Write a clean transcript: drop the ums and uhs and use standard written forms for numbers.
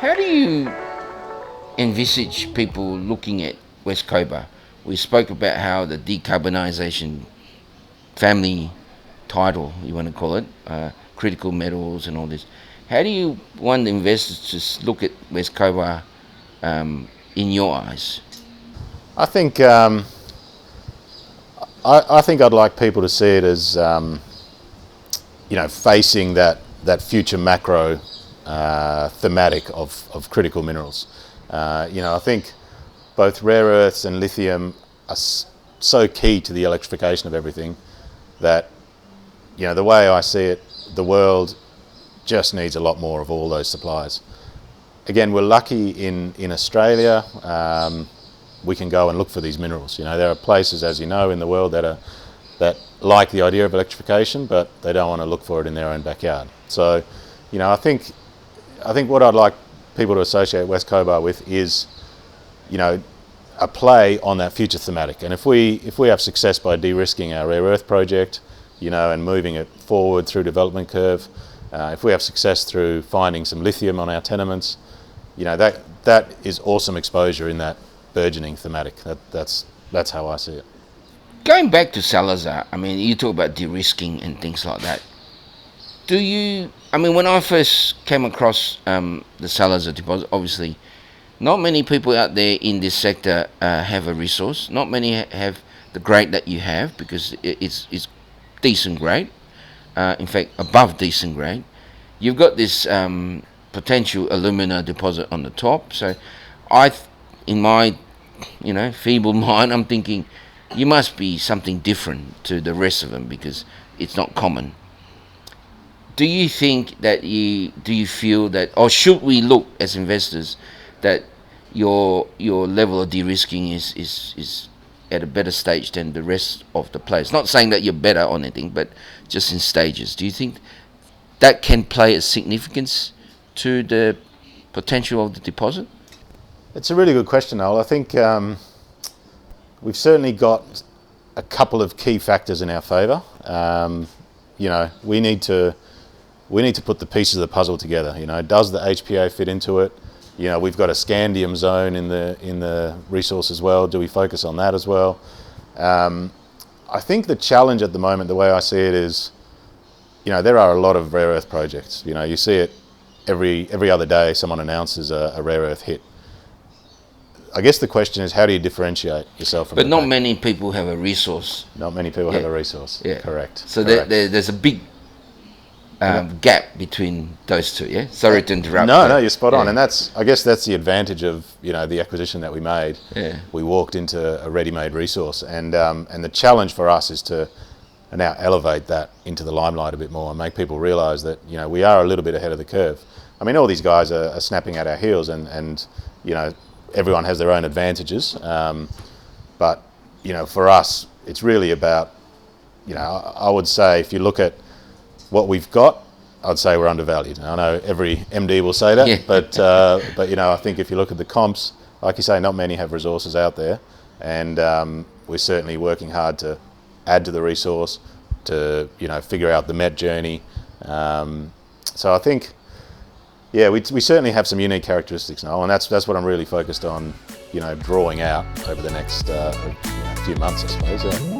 How do you envisage people looking at West Cobar? We spoke about how the decarbonisation family title, you want to call it, critical metals and all this. How do you want investors to look at West Cobar in your eyes? I think I think I'd like people to see it as facing that future macro thematic of critical minerals. I think both rare earths and lithium are so key to the electrification of everything that, the way I see it, the world just needs a lot more of all those supplies. Again, we're lucky in Australia. We can go and look for these minerals. There are places, as you know, in the world that like the idea of electrification, but they don't want to look for it in their own backyard. So, I think what I'd like people to associate West Cobar with is, a play on that future thematic. And if we have success by de-risking our rare earth project, and moving it forward through development curve, if we have success through finding some lithium on our tenements, that is awesome exposure in that burgeoning thematic. That's how I see it. Going back to Salazar, you talk about de-risking and things like that. When I first came across the Salazar deposit, obviously, not many people out there in this sector have a resource. Not many have the grade that you have, because it's decent grade. In fact, above decent grade. You've got this potential alumina deposit on the top. So in my feeble mind, I'm thinking you must be something different to the rest of them, because it's not common. Do you think that do you feel that, or should we look as investors that your level of de-risking is at a better stage than the rest of the players? Not saying that you're better on anything, but just in stages. Do you think that can play a significance to the potential of the deposit? It's a really good question, Noel. I think we've certainly got a couple of key factors in our favour. We need to put the pieces of the puzzle together. Does the HPA fit into it? We've got a scandium zone in the resource as well. Do we focus on that as well? I think the challenge at the moment, the way I see it, is, there are a lot of rare earth projects. You see it every other day. Someone announces a rare earth hit. I guess the question is, how do you differentiate yourself from? But not many people have a resource. Not many people have a resource. Yeah, correct. So correct. There's a big gap between those two. Yeah. Sorry to interrupt. No, you're spot on, and I guess that's the advantage of the acquisition that we made. Yeah. We walked into a ready-made resource, and the challenge for us is to now elevate that into the limelight a bit more and make people realise that we are a little bit ahead of the curve. All these guys are snapping at our heels, and everyone has their own advantages, but for us, it's really about I would say, if you look at what we've got, I'd say we're undervalued. I know every MD will say that, but I think if you look at the comps, like you say, not many have resources out there, and we're certainly working hard to add to the resource, to figure out the met journey. So I think, we certainly have some unique characteristics now, and that's what I'm really focused on, drawing out over the next few months, I suppose. Yeah.